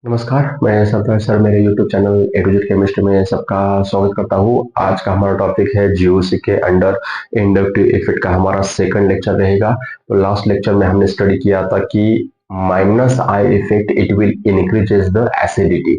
नमस्कार, मैं सरदार सर मेरे YouTube channel A to Z chemistry में सबका स्वागत करता हूँ। आज का हमारा टॉपिक है जीओसी के अंडर इंडक्टिव इफेक्ट का हमारा सेकंड लेक्चर रहेगा। तो लास्ट लेक्चर में हमने स्टडी किया था कि minus I effect it will increases the acidity.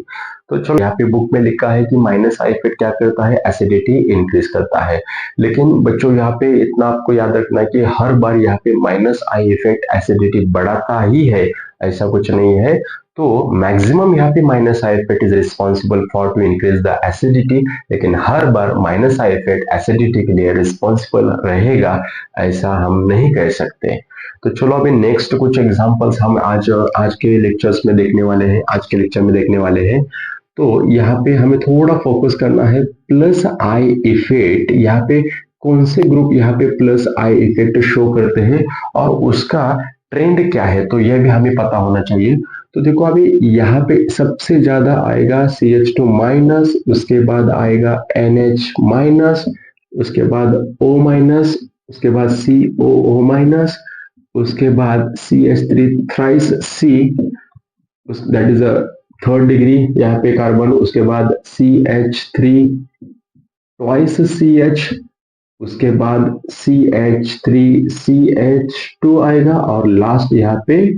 तो चलो यहाँ पे बुक में लिखा है कि माइनस आई इफेक्ट क्या करता है, एसिडिटी इंक्रीज करता है। लेकिन बच्चों यहाँ पे इतना आपको याद रखना है कि हर बार यहाँ पे माइनस आई इफेक्ट एसिडिटी बढ़ाता ही है, ऐसा कुछ नहीं है। तो मैक्सिमम यहाँ पे minus I effect is responsible for to increase the acidity, लेकिन हर बार माइनस आई इफेक्ट एसिडिटी के लिए रिस्पॉन्सिबल रहेगा ऐसा हम नहीं कह सकते। तो चलो अभी नेक्स्ट कुछ एग्जांपल्स हम आज के लेक्चर्स में देखने वाले हैं, आज के लेक्चर में देखने वाले हैं। तो यहाँ पे हमें थोड़ा फोकस करना है प्लस आई इफेक्ट, यहाँ पे कौन से ग्रुप यहाँ पे प्लस आई इफेक्ट शो करते हैं और उसका ट्रेंड क्या है, तो यह भी हमें पता होना चाहिए। तो देखो अभी यहाँ पे सबसे ज्यादा आएगा CH2 माइनस, उसके बाद आएगा NH माइनस, उसके बाद O माइनस, उसके बाद COO माइनस, उसके बाद CH3 thrice C, that is a third degree यहाँ पे कार्बन, उसके बाद CH3 ट्वाइस CH, उसके बाद CH3CH2 आएगा और लास्ट यहाँ पे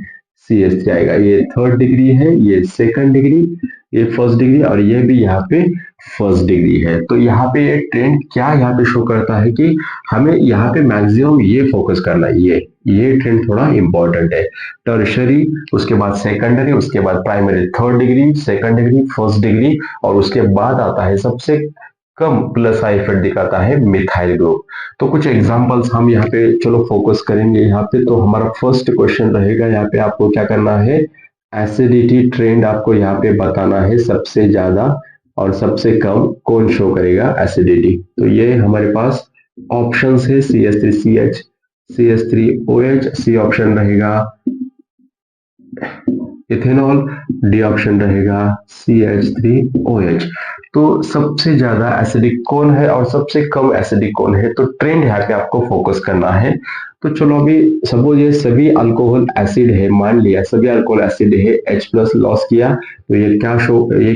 CH3 आएगा। ये थर्ड डिग्री है, ये सेकंड डिग्री, ये फर्स्ट डिग्री और ये भी यहाँ पे फर्स्ट डिग्री है। तो यहाँ पे ये ट्रेंड क्या यहाँ पे शो करता है कि हमें यहाँ पे मैक्सिमम ये फोकस करना है, ये ट्रेंड थोड़ा इंपॉर्टेंट है। टर्शरी, उसके बाद सेकेंडरी, उसके बाद primary, third degree, second degree, first degree और उसके बाद आता है सबसे कम प्लस आई इफेक्ट दिखाता है मिथाइल ग्रुप। तो कुछ एग्जांपल्स हम यहाँ पे चलो फोकस करेंगे यहाँ पे। तो हमारा फर्स्ट क्वेश्चन रहेगा, यहाँ पे आपको क्या करना है, एसिडिटी ट्रेंड आपको यहाँ पे बताना है, सबसे ज्यादा और सबसे कम कौन शो करेगा एसिडिटी। तो ये हमारे पास ऑप्शंस है CH3CH, CH3OH, सी ऑप्शन रहेगा इथेनॉल, डी ऑप्शन रहेगा CH3OH। तो सबसे ज्यादा एसिडिक कौन है और सबसे कम एसिडिक कौन है, तो ट्रेंड यहाँ पे आपको फोकस करना है। तो चलो अभी सपोज ये सभी अल्कोहल एसिड है, मान लिया सभी अल्कोहल एसिड है, H प्लस लॉस किया तो ये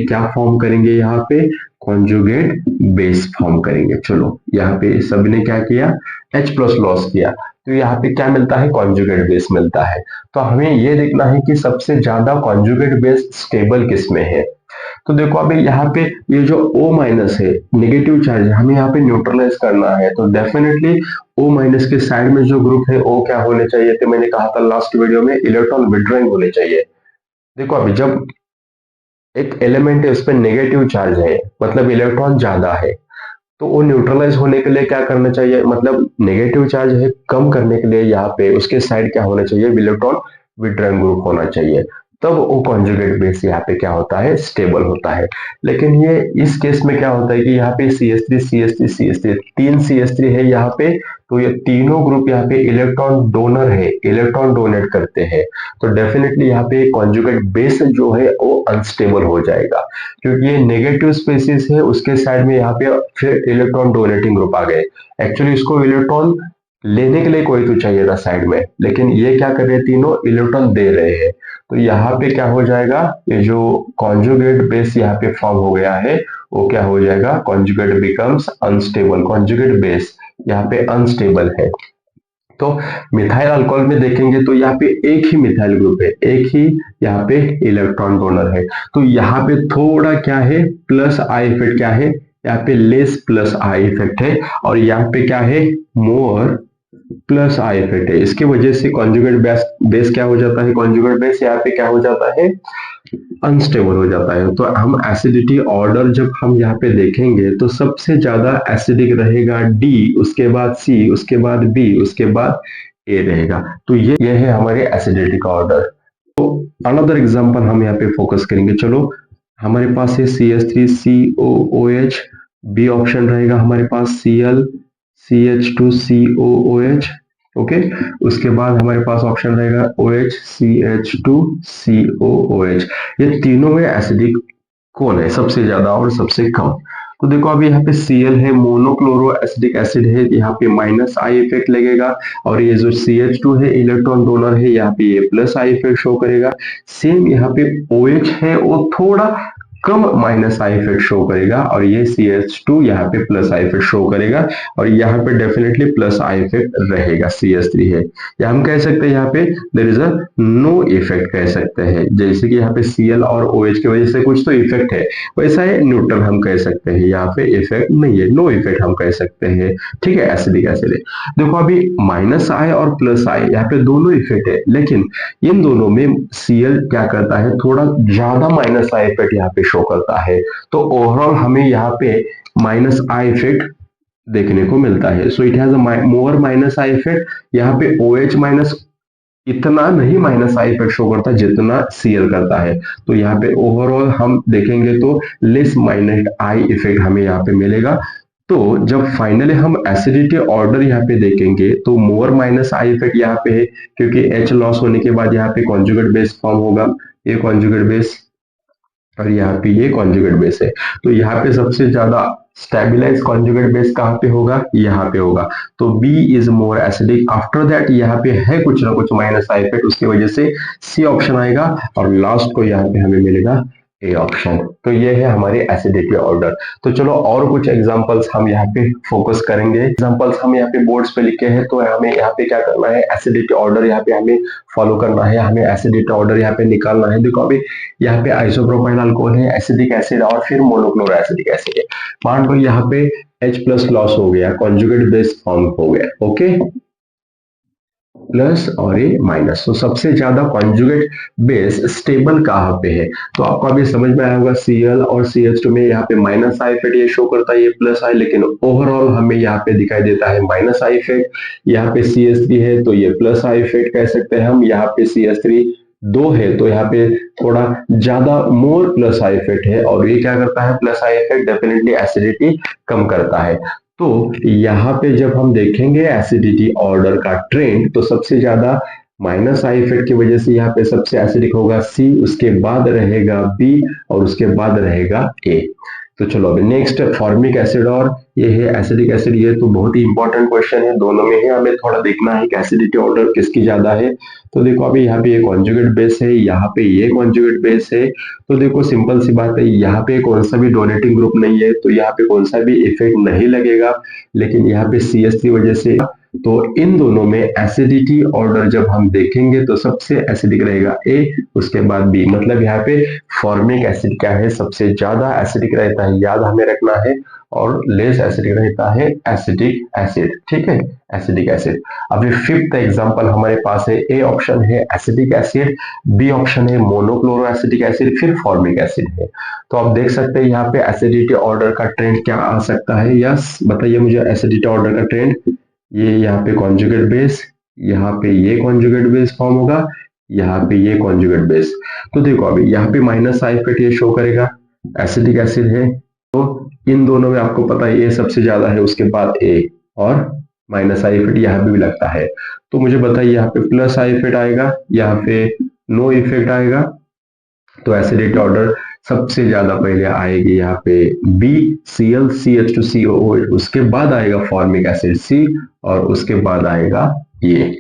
क्या फॉर्म करेंगे, यहाँ पे कॉन्जुगेट बेस फॉर्म करेंगे। चलो यहाँ पे सभी ने क्या किया, H प्लस लॉस किया तो यहाँ पे क्या मिलता है, कॉन्जुगेट बेस मिलता है। तो हमें ये देखना है कि सबसे ज्यादा कॉन्जुगेट बेस स्टेबल किसमें है। तो देखो अभी यहाँ पे ये जो O माइनस है, नेगेटिव चार्ज है, हमें यहाँ पे न्यूट्रलाइज करना है। तो डेफिनेटली O माइनस के साइड में जो ग्रुप है O क्या होने चाहिए थे, मैंने कहा था लास्ट वीडियो में, इलेक्ट्रॉन विड्रॉइंग होने चाहिए। देखो अभी जब एक एलिमेंट है उस पर नेगेटिव चार्ज है, मतलब इलेक्ट्रॉन ज्यादा है, तो वो न्यूट्रलाइज होने के लिए क्या करना चाहिए, मतलब नेगेटिव चार्ज है कम करने के लिए यहाँ पे उसके साइड क्या होना चाहिए, इलेक्ट्रॉन विड्रॉइंग ग्रुप होना चाहिए, तब वो कॉन्जुगेट बेस यहाँ पे क्या होता है, स्टेबल होता है। लेकिन ये इस केस में क्या होता है कि यहाँ पे CH3 CH3 CH3 तीन CH3 है यहाँ पे, तो ये तीनों ग्रुप यहाँ पे इलेक्ट्रॉन डोनर है, इलेक्ट्रॉन डोनेट करते हैं। तो डेफिनेटली यहाँ पे कॉन्जुगेट बेस जो है वो अनस्टेबल हो जाएगा, क्योंकि ये नेगेटिव स्पेसिस है, उसके साइड में यहाँ पे फिर इलेक्ट्रॉन डोनेटिंग ग्रुप आ गए। एक्चुअली इसको इलेक्ट्रॉन लेने के लिए कोई तो चाहिए था साइड में, लेकिन ये क्या कर रहे हैं, तीनों इलेक्ट्रॉन दे रहे हैं। तो यहाँ पे क्या हो जाएगा, ये जो कॉन्जुगेट बेस यहाँ पे फॉर्म हो गया है वो क्या हो जाएगा, conjugate becomes unstable, conjugate base यहाँ पे अनस्टेबल है। तो मिथाइल अल्कोहल में देखेंगे तो यहाँ पे एक ही मिथाइल ग्रुप है, एक ही यहाँ पे इलेक्ट्रॉन डोनर है। तो यहाँ पे थोड़ा क्या है, प्लस आई इफेक्ट क्या है, यहाँ पे लेस प्लस आई इफेक्ट है और यहाँ पे क्या है, मोर प्लस आई इफेक्ट है। इसकी वजह से कॉन्जुगेट बेस क्या हो जाता है, कॉन्जुगेट बेस यहाँ पे क्या हो जाता है, अनस्टेबल हो जाता है। तो हम एसिडिटी ऑर्डर जब हम यहाँ पे देखेंगे तो सबसे ज्यादा एसिडिक रहेगा D, उसके बाद C, उसके बाद B, उसके बाद A रहेगा। तो ये है हमारे एसिडिटी का ऑर्डर। तो अनदर एग्जांपल हम यहाँ पे फोकस करेंगे। चलो हमारे पास है CH3COOH, बी ऑप्शन रहेगा हमारे पास Cl CH2COOH, ओके। उसके बाद हमारे पास ऑप्शन रहेगा OH CH2COOH। ये तीनों में एसिडिक कौन है सबसे ज्यादा और सबसे कम, तो देखो अभी यहाँ पे Cl है, मोनोक्लोरो एसिडिक एसिड है, यहाँ पे माइनस आई इफेक्ट लगेगा, और ये जो CH2 है इलेक्ट्रॉन डोनर है, यहाँ पे ये प्लस आई इफेक्ट शो करेगा। सेम यहाँ पे OH है, वो थोड़ा कम माइनस आई इफेक्ट शो करेगा, और ये CH2 यहाँ पे प्लस आई इफेक्ट शो करेगा, और यहाँ पे डेफिनेटली प्लस आई इफेक्ट रहेगा। CH3 है, या हम कह सकते हैं यहाँ पे there is a no effect कह सकते हैं, जैसे कि यहाँ पे Cl और OH की वजह से कुछ तो इफेक्ट है, वैसा है न्यूट्रल हम कह सकते हैं, यहाँ पे इफेक्ट नहीं है, नो इफेक्ट हम कह सकते हैं। ठीक है, एसिडिक एसिड है। देखो अभी माइनस आई और प्लस आई यहाँ पे दोनों इफेक्ट है, लेकिन इन दोनों में Cl क्या करता है, थोड़ा ज्यादा माइनस आई इफेक्ट यहाँ पे शो करता है, तो ओवरऑल हमें यहाँ पे माइनस आई इफेक्ट देखने को मिलता है। So it has a more minus I effect. यहाँ पे OH माइनस इतना नहीं माइनस आई इफेक्ट शो करता जितना Cl करता है, तो यहाँ पे ओवरऑल हम देखेंगे तो लेस माइनस आई इफेक्ट हमें यहाँ पे मिलेगा। तो जब फाइनली हम एसिडिटी ऑर्डर यहाँ पे देखेंगे तो मोर माइनस आई इफेक्ट यहाँ पे है, क्योंकि H लॉस होने के बाद यहाँ पे कॉन्जुगेट बेस फॉर्म होगा, ये कॉन्जुगेट बेस, और यहाँ पे ये कॉन्जुगेट बेस है। तो यहाँ पे सबसे ज्यादा स्टेबिलाईज कॉन्जुगेट बेस कहाँ पे होगा, यहाँ पे होगा। तो B is more acidic. After that यहाँ पे है कुछ ना कुछ माइनस आई इफेक्ट, उसकी वजह से C ऑप्शन आएगा, और लास्ट को यहाँ पे हमें मिलेगा A ऑप्शन। तो ये है हमारे एसिडिटी ऑर्डर। तो चलो और कुछ एग्जांपल्स हम यहाँ पे फोकस करेंगे। एग्जांपल्स हम यहाँ पे बोर्ड्स पे लिखे हैं, तो हमें यहाँ पे क्या करना है, एसिडिटी ऑर्डर यहाँ पे हमें फॉलो करना है, हमें एसिडिटी ऑर्डर यहाँ पे निकालना है। देखो अभी यहाँ पे आइसोप्रोपाइल अल्कोहल है, एसिडिक एसिड, और फिर मोनोक्लोरो एसिडिक एसिड है। मान लो यहाँ पे H प्लस लॉस हो गया, कॉन्जुगेट बेस फॉर्म हो गया, ओके, प्लस और ये माइनस। तो सबसे ज्यादा कॉन्जुगेट बेस स्टेबल कहाँ पे है, तो आपको अभी समझ में आया होगा, Cl और CH2 में यहाँ पे माइनस आई इफेक्ट ये शो करता है, ये प्लस आई, लेकिन ओवरऑल हमें यहाँ पे दिखाई देता है माइनस आई इफेक्ट। यहाँ पे CH3 है तो ये प्लस आई इफेक्ट कह सकते हैं हम, यहाँ पे CH3 दो है तो यहाँ पे थोड़ा ज्यादा मोर प्लस आई इफेक्ट है, और ये क्या करता है, plus I effect definitely acidity कम करता है। तो यहाँ पे जब हम देखेंगे एसिडिटी ऑर्डर का ट्रेंड, तो सबसे ज्यादा माइनस आई इफेक्ट की वजह से यहाँ पे सबसे एसिडिक होगा C, उसके बाद रहेगा B, और उसके बाद रहेगा A। तो चलो अभी नेक्स्ट फॉर्मिक एसिड, और ये है एसिडिक एसिड। ये तो बहुत ही इंपॉर्टेंट क्वेश्चन है, दोनों में ही हमें थोड़ा देखना है कि एसिडिटी ऑर्डर किसकी ज्यादा है। तो देखो अभी यहाँ पे ये कॉन्जुगेट बेस है, यहाँ पे ये कॉन्जुगेट बेस है, तो देखो सिंपल सी बात है, यहाँ पे कौन सा भी डोनेटिंग ग्रुप नहीं है, तो यहाँ पे कौन सा भी इफेक्ट नहीं लगेगा, लेकिन यहाँ पे CH की वजह से। तो इन दोनों में एसिडिटी ऑर्डर जब हम देखेंगे तो सबसे एसिडिक रहेगा A, उसके बाद B, मतलब यहाँ पे फॉर्मिक एसिड क्या है, सबसे ज्यादा एसिडिक रहता है, याद हमें रखना है, और लेस एसिडिक रहता है एसिडिक एसिड। ठीक है, एसिडिक एसिड। अभी फिफ्थ एग्जांपल हमारे पास है, A ऑप्शन है एसिडिक एसिड, B ऑप्शन है मोनोक्लोरो एसिडिक एसिड, फिर फॉर्मिक एसिड है। तो आप देख सकते हैं यहाँ पे एसिडिटी ऑर्डर का ट्रेंड क्या आ सकता है। यस, बताइए मुझे एसिडिटी ऑर्डर का ट्रेंड। ये यहाँ पे कॉन्जुगेट बेस, यहाँ पे ये कॉन्जुगेट बेस फॉर्म होगा, यहाँ पे ये कॉन्जुगेट बेस। तो देखो अभी यहाँ पे माइनस आई इफेक्ट ये शो करेगा, एसिडिक एसिड है, तो इन दोनों में आपको पता है ये सबसे ज्यादा है, उसके बाद A, और माइनस आई इफेक्ट यहाँ पे भी लगता है। तो मुझे बताइए यहाँ पे प्लस आई इफेक्ट आएगा, यहाँ पे नो इफेक्ट आएगा, तो एसिडिटी ऑर्डर सबसे ज्यादा पहले आएगी यहाँ पे B, Cl CH2COOH, उसके बाद आएगा फॉर्मिक एसिड C, और उसके बाद आएगा ये।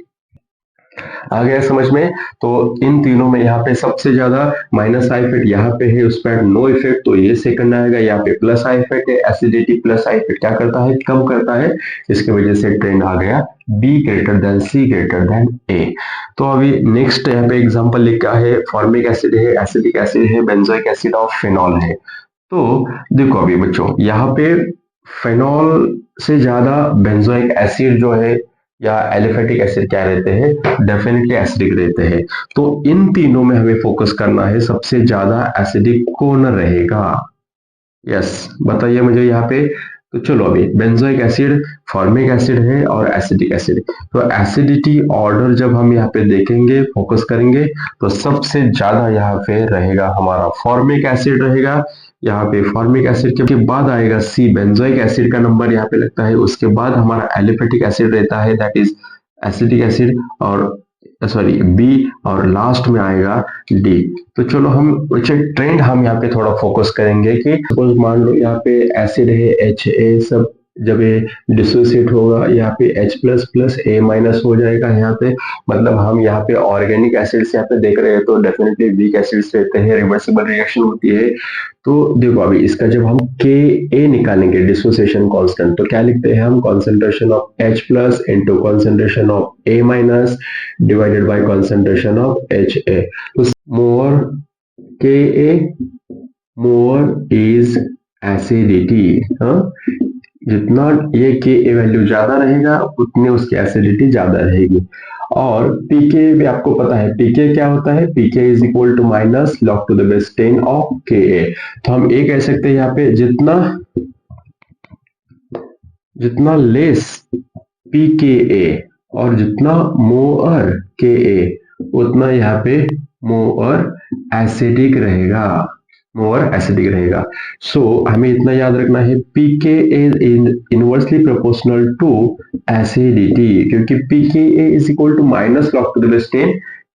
आ गया समझ में। तो इन तीनों में यहाँ पे सबसे ज्यादा माइनस आई इफेक्ट यहाँ पे है, उस पर नो इफेक्ट, तो ये सेकंड आएगा। यहाँ पे प्लस आई इफेक्ट है, एसिडिटी प्लस आई इफेक्ट क्या करता है, कम करता है, इसकी वजह से ट्रेंड आ गया B greater than C greater than A। तो अभी नेक्स्ट यहाँ पे एग्जांपल लिखा है, फॉर्मिक एसिड है, एसिडिक एसिड है, बेंजोइक एसिड और फिनॉल है। तो देखो अभी बच्चों, यहाँ पे फिनॉल से ज्यादा बेंजोइक एसिड जो है या एलिफेटिक एसिड क्या रहते हैं, डेफिनेटली एसिडिक रहते हैं। तो इन तीनों में हमें फोकस करना है, सबसे ज्यादा एसिडिक कौन रहेगा। यस, बताइए मुझे यहाँ पे। तो चलो अभी बेंजोइक एसिड, फॉर्मिक एसिड है और एसिडिक एसिड। तो एसिडिटी ऑर्डर जब हम यहाँ पे देखेंगे, फोकस करेंगे, तो सबसे ज्यादा यहाँ पे रहेगा हमारा फॉर्मिक एसिड रहेगा। यहाँ पे फॉर्मिक एसिड के बाद आएगा C, बेंजोइक एसिड का नंबर यहाँ पे लगता है, उसके बाद हमारा एलिफेटिक एसिड रहता है, दैट इज एसिडिक एसिड, और सॉरी बी, और लास्ट में आएगा डी। तो चलो हम ट्रेंड हम यहाँ पे थोड़ा फोकस करेंगे कि सपोज मान लो यहाँ पे एसिड है एच ए, सब जब ये डिसोसिएट होगा यहाँ पे H प्लस प्लस ए माइनस हो जाएगा यहाँ पे, मतलब हम यहाँ पे ऑर्गेनिक एसिड्स यहाँ पे देख रहे हैं तो डेफिनेटली वीक एसिड्स रहते हैं, रिवर्सिबल रिएक्शन होती है। तो देखो अभी इसका जब हम के ए निकालेंगे डिसोसिएशन कांस्टेंट, तो क्या लिखते हैं हम, concentration of H plus into concentration of A minus divided by concentration of H A. तो मोर के ए मोर इज एसिडिटी, जितना ये के ए वैल्यू ज्यादा रहेगा उतनी उसकी एसिडिटी ज्यादा रहेगी। और पीके भी आपको पता है, पीके क्या होता है, PK is equal to minus log to the base 10 of K A. तो हम ये कह सकते हैं यहाँ पे जितना लेस पीके ए और जितना मोर के ए उतना यहाँ पे मोर एसिडिक रहेगा, मोर एसिडिक रहेगा। सो हमें इतना याद रखना है, PK is inversely proportional to acidity, क्योंकि PK is equal to minus log to the base 10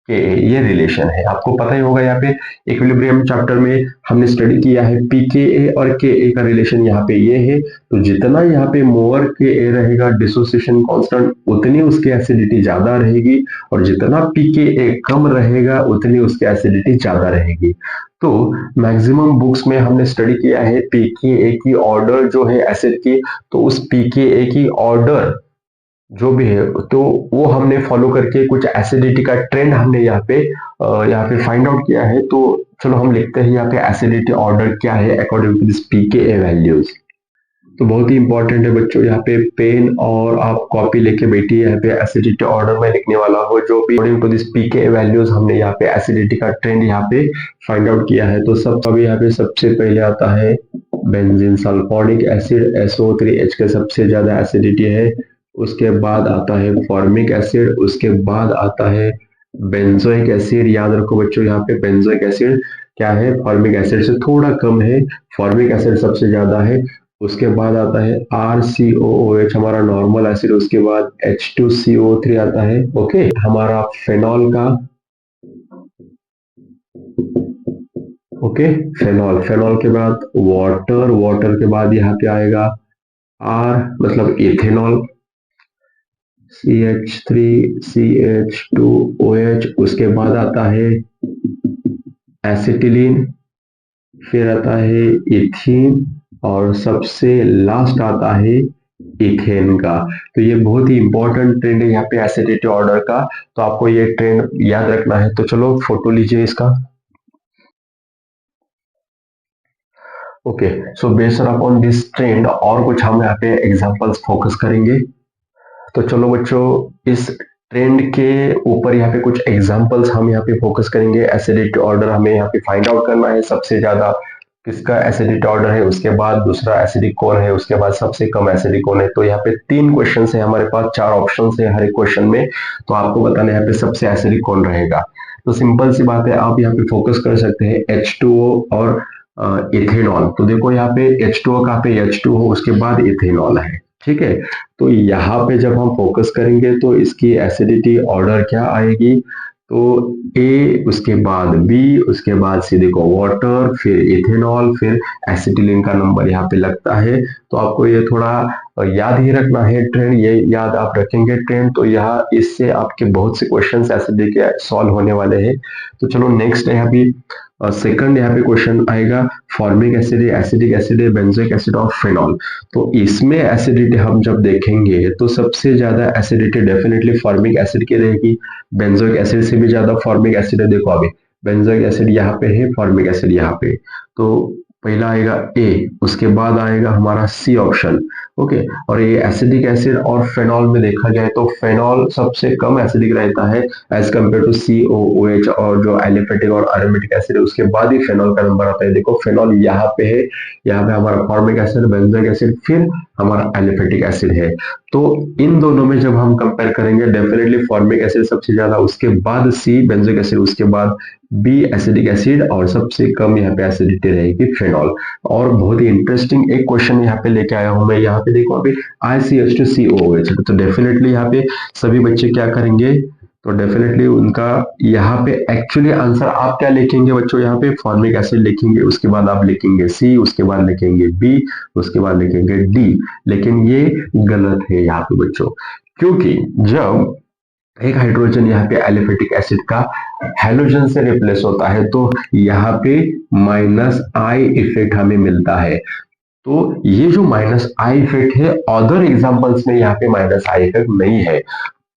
के ये रिलेशन है। आपको पता ही होगा यहाँ पे इक्विलिब्रियम चैप्टर में हमने स्टडी किया है, पीके और के ए का रिलेशन यहाँ पे ये है। तो जितना यहाँ पे मोर के ए रहेगा डिसोसिएशन कांस्टेंट, उतनी उसकी एसिडिटी ज्यादा रहेगी, और जितना पीके ए कम रहेगा उतनी उसकी एसिडिटी ज्यादा रहेगी। तो मैक्सिमम बुक्स में हमने स्टडी किया है पीके ए की ऑर्डर जो है एसिड की, तो उस पीके ए की ऑर्डर जो भी है तो वो हमने फॉलो करके कुछ एसिडिटी का ट्रेंड हमने यहाँ पे फाइंड आउट किया है। तो चलो हम लिखते हैं यहाँ पे एसिडिटी ऑर्डर क्या है according to this pKa values. तो बहुत ही इंपॉर्टेंट है बच्चों, यहाँ पे पेन और आप कॉपी लेके बैठिए, यहाँ पे एसिडिटी ऑर्डर में लिखने वाला हो जो भी according to this pK values हमने यहाँ पे एसिडिटी का ट्रेंड यहाँ पे फाइंड आउट किया है। तो सब अभी यहाँ पे सबसे पहले आता है बेंजीन सल्फोनिक एसिड SO3H का सबसे ज्यादा एसिडिटी है, उसके बाद आता है फॉर्मिक एसिड, उसके बाद आता है बेंजोइक एसिड। याद रखो बच्चों यहाँ पे बेंजोइक एसिड क्या है, फॉर्मिक एसिड से थोड़ा कम है, फॉर्मिक एसिड सबसे ज्यादा है। उसके बाद आता है RCOOH हमारा नॉर्मल एसिड, उसके बाद H2CO3 आता है। ओके, हमारा फेनॉल का फेनॉल, फेनॉल के बाद वाटर, वाटर के बाद यहाँ पे आएगा R मतलब इथेनॉल, CH3CH2OH, उसके बाद आता है एसिटिलीन, फिर आता है इथीन, और सबसे लास्ट आता है इथेन का। तो ये बहुत ही इंपॉर्टेंट ट्रेंड है यहाँ पे एसिडिटी ऑर्डर का, तो आपको ये ट्रेंड याद रखना है। तो चलो फोटो लीजिए इसका। Okay, so based upon this trend और कुछ हम यहाँ पे एग्जांपल्स फोकस करेंगे। तो चलो बच्चों इस ट्रेंड के ऊपर यहाँ पे कुछ एग्जांपल्स हम यहाँ पे फोकस करेंगे। एसिडिटी ऑर्डर हमें यहाँ पे फाइंड आउट करना है, सबसे ज्यादा किसका एसिडिटी ऑर्डर है, उसके बाद दूसरा एसिडिक कौन है, उसके बाद सबसे कम एसिडिक कौन है। तो यहाँ पे 3 क्वेश्चन है हमारे पास, 4 ऑप्शन है हर एक क्वेश्चन में, तो आपको बताना है यहाँ पे सबसे एसिडिक कौन रहेगा। तो सिंपल सी बात है, आप यहाँ पे फोकस कर सकते हैं H2O और इथेनॉल। तो देखो यहाँ पे H2O कहाँ पे, H2O उसके बाद इथेनॉल है, ठीक है। तो यहाँ पे जब हम फोकस करेंगे तो इसकी एसिडिटी ऑर्डर क्या आएगी, तो ए, उसके बाद बी, उसके बाद सी देखो वाटर, फिर इथेनॉल, फिर एसिटिलीन का नंबर यहाँ पे लगता है। तो आपको ये थोड़ा याद ही रखना है ट्रेंड, ये याद आप रखेंगे ट्रेंड तो यहाँ इससे आपके बहुत से क्वेश्चंस एसिडिटी के सॉल्व होने वाले हैं। तो चलो नेक्स्ट है अभी सेकंड यहाँ पे क्वेश्चन आएगा, formic acid, acidic acid, benzoic acid और फेनॉल। तो इसमें एसिडिटी हम जब देखेंगे तो सबसे ज्यादा एसिडिटी डेफिनेटली फॉर्मिक एसिड की रहेगी, बेंजोइक एसिड से भी ज्यादा फॉर्मिक एसिड है। देखो अभी बेंजोइक एसिड यहाँ पे है, फॉर्मिक एसिड यहाँ पे, तो पहला आएगा ए, उसके बाद आएगा हमारा सी ऑप्शन। ओके, और ये एसिडिक एसिड और फेनॉल में देखा जाए तो फेनॉल सबसे कम एसिडिक रहता है एज कम्पेयर टू COOH, और जो एलिफेटिक और एरोमेटिक एसिड है उसके बाद ही फेनॉल का नंबर आता है। देखो फेनॉल यहाँ पे है, यहाँ पे हमारा फॉर्मिक एसिड, बेंजोइक एसिड, फिर हमारा एलिफेटिक एसिड है। तो इन दोनों में जब हम कंपेयर करेंगे डेफिनेटली फॉर्मिक एसिड सबसे ज्यादा, उसके बाद सी बेंजोइक एसिड, उसके बाद बी एसिडिक एसिड, और सबसे कम यहाँ पे एसिडिटी रहेगी फेनॉल। और बहुत ही इंटरेस्टिंग एक क्वेश्चन यहाँ पे लेके आया हूं मैं, यहाँ पे देखो अभी ICH2COOH, तो डेफिनेटली यहाँ पे सभी बच्चे क्या करेंगे, तो डेफिनेटली उनका यहाँ पे एक्चुअली आंसर आप क्या लिखेंगे बच्चों, यहाँ पे फॉर्मिक एसिड लिखेंगे, उसके बाद आप लिखेंगे सी, उसके बाद लिखेंगे बी, उसके बाद लिखेंगे डी। लेकिन ये गलत है यहाँ पे बच्चों, क्योंकि जब एक हाइड्रोजन यहाँ पे एलिफेटिक एसिड का हेलोजन से रिप्लेस होता है तो यहाँ पे माइनस आई इफेक्ट हमें मिलता है। तो ये जो माइनस आई इफेक्ट है, अदर एग्जांपल्स में यहाँ पे माइनस आई इफेक्ट नहीं है।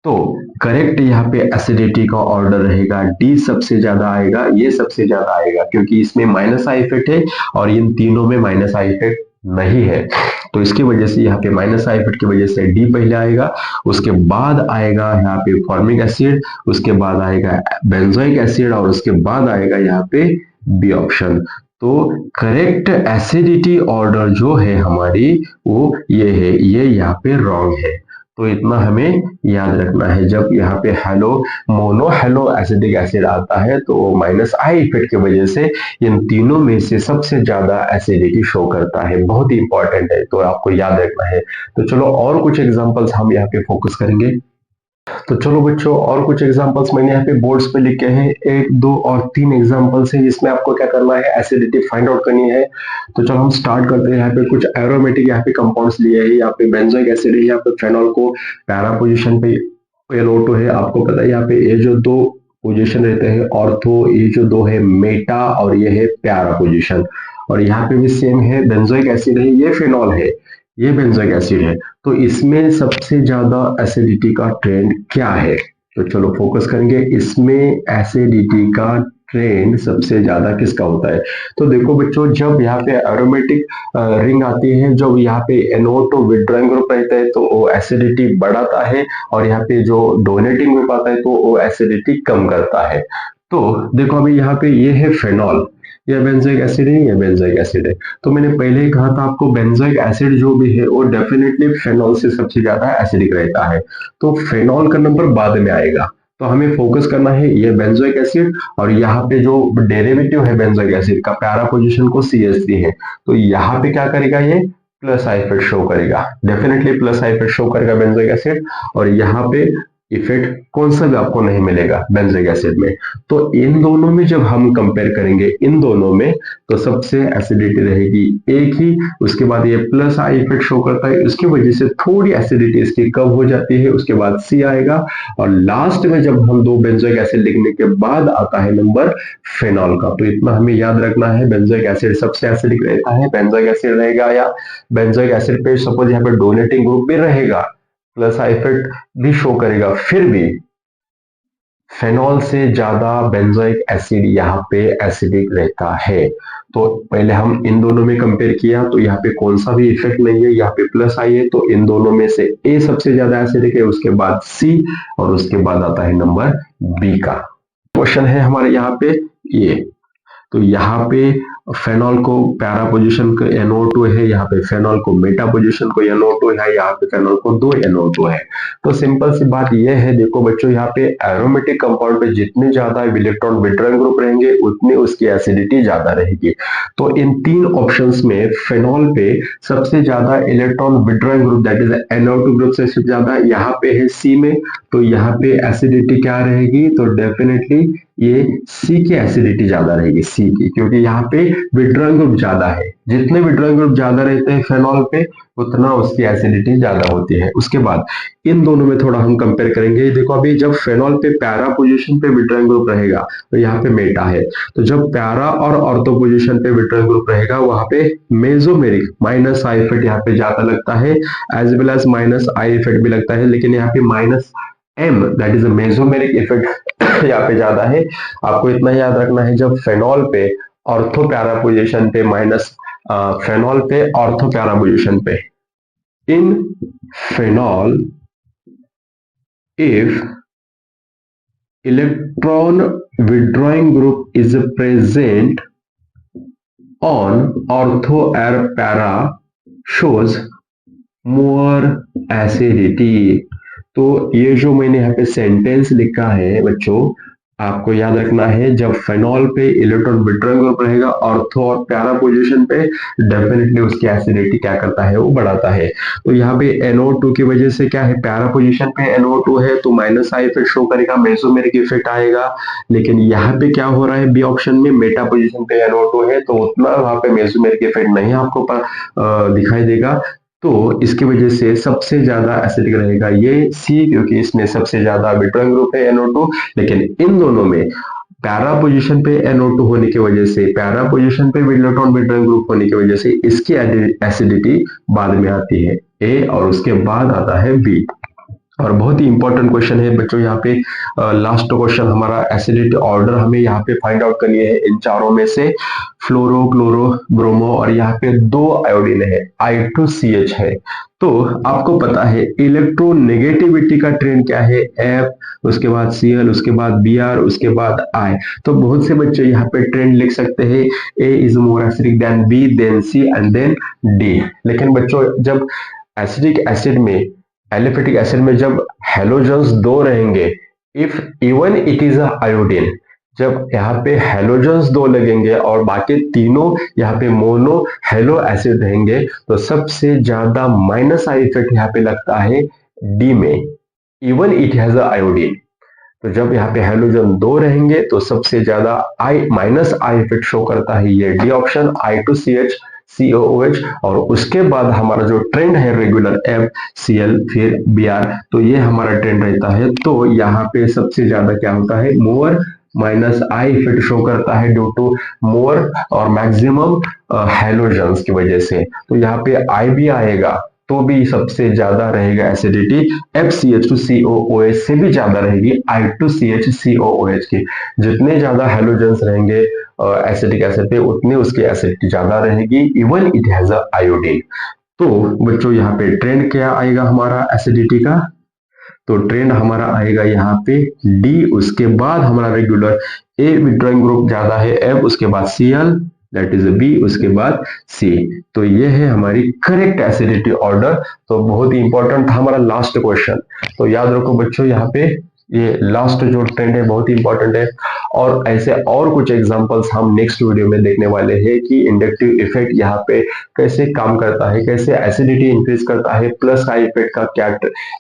तो करेक्ट यहाँ पे एसिडिटी का ऑर्डर रहेगा डी, सबसे ज्यादा आएगा, ये सबसे ज्यादा आएगा, क्योंकि इसमें माइनस आई इफेक्ट है और इन तीनों में माइनस आई इफेक्ट नहीं है। तो इसकी वजह से यहाँ पे माइनस आई इफेक्ट की वजह से डी पहले आएगा, उसके बाद आएगा यहाँ पे फॉर्मिक एसिड, उसके बाद आएगा बेंजोइक एसिड और उसके बाद आएगा यहाँ पे बी ऑप्शन। तो करेक्ट एसिडिटी ऑर्डर जो है हमारी वो ये है, ये यहाँ पे रॉन्ग है। तो इतना हमें याद रखना है, जब यहाँ पे hello mono hello acidic acid आता है तो माइनस आई इफेक्ट की वजह से इन तीनों में से सबसे ज्यादा एसिडिटी शो करता है। बहुत ही इंपॉर्टेंट है, तो आपको याद रखना है। तो चलो और कुछ एग्जांपल्स हम यहाँ पे फोकस करेंगे। तो चलो बच्चों और कुछ एग्जांपल्स मैंने यहाँ पे बोर्ड्स पे लिखे हैं, 1, 2 और 3 एग्जांपल्स हैं जिसमें आपको क्या करना है, एसिडिटी फाइंड आउट करनी है। तो चलो हम स्टार्ट करते हैं। यहाँ पे कुछ एरोमेटिक यहाँ पे कंपाउंड्स लिए हैं, यहाँ पे बेंजोइक एसिड है, यहाँ पे फेनॉल को पैरा पोजिशन पे NO2 है। आपको पता है यहाँ पे ये जो दो पोजिशन रहते हैं ऑर्थो, ये जो दो है मेटा और ये है पैरा पोजिशन। और यहाँ पे भी सेम है, बेंजोइक एसिड है, ये फिनॉल है, ये बेंजोइक एसिड है। तो इसमें सबसे ज्यादा एसिडिटी का ट्रेंड क्या है, तो चलो फोकस करेंगे इसमें। एसिडिटी का ट्रेंड सबसे ज्यादा किसका होता है, तो देखो बच्चों, जब यहाँ पे एरोमेटिक रिंग आती है, जब यहाँ पे NO2 विड्रॉइंग ग्रुप रहता है तो वो एसिडिटी बढ़ाता है, और यहाँ पे जो डोनेटिंग ग्रुप आता है तो वो एसिडिटी कम करता है। तो देखो अभी यहाँ पे ये है फेनॉल, ये बेंजोइक एसिड है, ये बेंजोइक एसिड है। तो मैंने पहले ही कहा था आपको, बेंजोइक एसिड जो भी है वो डेफिनेटली फेनॉल से सबसे ज्यादा एसिडिक रहता है। तो फेनॉल का नंबर बाद में आएगा, तो हमें फोकस करना है ये बेंजोइक एसिड, और यहाँ पे जो डेरिवेटिव है बेंजोइक एसिड का, पैरा पोजीशन को CH3 है, तो यहाँ पे क्या करेगा, ये प्लस आई इफेक्ट शो करेगा, definitely plus I effect show करेगा बेंजोइक एसिड। और यहाँ पे इफेक्ट कौन सा भी आपको नहीं मिलेगा बेंजोइक एसिड में। तो इन दोनों में जब हम कंपेयर करेंगे इन दोनों में, तो सबसे एसिडिटी रहेगी एक ही, उसके बाद ये प्लस आई इफेक्ट शो करता है, उसकी वजह से थोड़ी एसिडिटी इसकी कम हो जाती है, उसके बाद सी आएगा, और लास्ट में जब हम दो बेंजोइक एसिड लिखने के बाद आता है नंबर फेनॉल का। तो इतना हमें याद रखना है, बेंजोइक एसिड सबसे एसिडिक रहता है, बेंजोइक एसिड रहेगा, या बेंजोइक एसिड पे सपोज यहाँ पे डोनेटिंग ग्रुप भी रहेगा, प्लस आई इफेक्ट भी शो करेगा, फिर भी फेनॉल से ज्यादा बेंजोइक एसिड यहाँ पे एसिडिक रहता है। तो पहले हम इन दोनों में कंपेयर किया, तो यहाँ पे कौन सा भी इफेक्ट नहीं है, यहाँ पे प्लस आई है, तो इन दोनों में से ए सबसे ज्यादा एसिडिक है, उसके बाद सी, और उसके बाद आता है नंबर बी का। क्वेश्चन है हमारे यहाँ पे ये, तो यहाँ पे फेनॉल को पैरा पोजीशन को NO2 है, यहाँ पे फेनॉल को मेटा पोजीशन को NO2 है, यहाँ पे फेनॉल को 2 NO2 है। तो सिंपल सी बात यह है, देखो बच्चों, यहाँ पे एरोमेटिक कंपाउंड पे जितने ज्यादा इलेक्ट्रॉन विड्रॉइंग ग्रुप रहेंगे उतनी उसकी एसिडिटी ज्यादा रहेगी। तो इन तीन ऑप्शंस में फेनॉल पे सबसे ज्यादा electron withdrawing group that is NO2 group से ज्यादा यहाँ पे है सी में। तो यहाँ पे एसिडिटी क्या रहेगी, तो डेफिनेटली ये सी की एसिडिटी ज्यादा रहेगी, सी की, क्योंकि यहाँ पे विड्रॉइंग ग्रुप ज्यादा है। जितने विड्रॉइंग ग्रुप ज्यादा रहते हैं फेनॉल पे, उतना उसकी एसिडिटी ज्यादा होती है। उसके बाद इन दोनों में थोड़ा हम कंपेयर करेंगे। देखो अभी जब फेनॉल पे पैरा पोजीशन पे विड्रॉइंग ग्रुप रहेगा तो यहाँ पे मेटा है, तो जब पैरा और ऑर्थो पोजीशन पे विड्रॉइंग ग्रुप रहेगा वहां पे मेसोमेरिक माइनस आई इफेक्ट यहाँ पे ज्यादा लगता है, as well as minus I effect भी लगता है, लेकिन यहाँ पे minus M that is mesomeric effect यहाँ पे ज्यादा है। आपको इतना याद रखना है, जब फेनॉल पे ऑर्थो पैरा पोजीशन पे माइनस, फेनॉल पे ऑर्थो पैरा पोजीशन पे, इन phenol if electron withdrawing group is present on ortho or para shows more acidity। तो ये जो मैंने यहाँ पे सेंटेंस लिखा है बच्चों, आपको याद रखना है, जब फेनॉल पे इलेक्ट्रॉन विट्रोइंग ग्रुप रहेगा ऑर्थो और पैरा पोजीशन पे, डेफिनेटली उसकी एसिडिटी क्या करता है, वो बढ़ाता है। तो यहाँ पे NO2 की वजह से क्या है, पैरा पोजीशन पे NO2 है तो माइनस आई इफेक्ट शो करेगा, मेसोमेरिक इफेक्ट आएगा। लेकिन यहाँ पे क्या हो रहा है, बी ऑप्शन में मेटा पोजीशन पे NO2 है तो उतना वहां पे मेसोमेरिक इफेक्ट नहीं आपको दिखाई देगा। तो इसकी वजह से सबसे ज्यादा एसिडिक रहेगा ये सी, क्योंकि इसमें सबसे ज्यादा विट्रोइंग ग्रुप है NO2। लेकिन इन दोनों में पैरा पोजीशन पे NO2 होने की वजह से, पैरा पोजीशन पे इलेक्ट्रॉन विट्रोइंग ग्रुप होने की वजह से इसकी एसिडिटी बाद में आती है ए, और उसके बाद आता है बी। और बहुत ही इंपॉर्टेंट क्वेश्चन है बच्चों, यहाँ पे लास्ट क्वेश्चन हमारा एसिडिटी ऑर्डर हमें यहाँ पे फाइंड आउट करनी है इन चारों में से, फ्लोरो, क्लोरो, ब्रोमो, और यहाँ पे 2 आयोडीन है, I2CH है। तो आपको पता है इलेक्ट्रोनेगेटिविटी का ट्रेंड क्या है, F, उसके बाद Cl, उसके बाद Br, उसके बाद I। तो बहुत से बच्चे यहाँ पे ट्रेंड लिख सकते हैं, A is more acidic than B, then C and then D। लेकिन बच्चों जब एसिडिक एसिड में, एलिफेटिक एसिड में जब हेलोजन्स 2 रहेंगे, if even it is iodine, जब यहाँ पे हेलोजन्स 2 लगेंगे और बाकी तीनों यहाँ पे मोनो हेलो एसिड रहेंगे, तो सबसे ज्यादा माइनस आई इफेक्ट यहाँ पे लगता है डी में, इवन इट हैज आयोडीन। तो जब यहाँ पे हेलोजन 2 रहेंगे तो सबसे ज्यादा आई माइनस आई इफेक्ट शो करता है ये डी ऑप्शन, I2CH COOH। और उसके बाद हमारा जो ट्रेंड है रेगुलर FCl फिर Br, तो ये हमारा ट्रेंड रहता है। तो यहाँ पे सबसे ज्यादा क्या होता है, मोर माइनस आई इफेक्ट शो करता है ड्यू टू मोर और मैक्सिमम हेलोजन्स की वजह से। तो यहाँ पे आई भी आएगा तो भी सबसे ज्यादा रहेगा एसिडिटी FCH2COOH से भी ज्यादा रहेगी I2CH COOH की। जितने ज्यादा हेलोजन्स रहेंगे एसिडिक एसिड पे, उतनी उसकी एसिडिटी ज्यादा रहेगी, इवन इट हैज आयोडीन। तो बच्चों यहाँ पे ट्रेंड क्या आएगा हमारा एसिडिटी का, तो ट्रेंड हमारा आएगा यहाँ पे डी, उसके बाद हमारा रेगुलर ए विड्रॉइंग ग्रुप ज्यादा है F, उसके बाद Cl, दैट इज बी, उसके बाद सी। तो ये है हमारी करेक्ट एसिडिटी ऑर्डर। तो बहुत ही इंपॉर्टेंट था हमारा लास्ट क्वेश्चन। तो याद रखो बच्चों, यहाँ पे ये लास्ट जो ट्रेंड है बहुत ही इंपॉर्टेंट है। और ऐसे और कुछ एग्जांपल्स हम नेक्स्ट वीडियो में देखने वाले हैं कि इंडक्टिव इफेक्ट यहाँ पे कैसे काम करता है, कैसे एसिडिटी इंक्रीज करता है, प्लस का इफेक्ट का क्या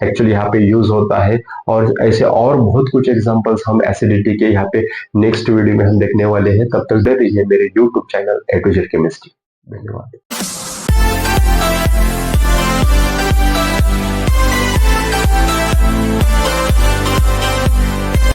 एक्चुअली यहाँ पे यूज होता है। और ऐसे और बहुत कुछ एग्जांपल्स हम एसिडिटी के यहाँ पे नेक्स्ट वीडियो में हम देखने वाले हैं। तब तक दे रहिए मेरे YouTube channel A to Z chemistry. धन्यवाद।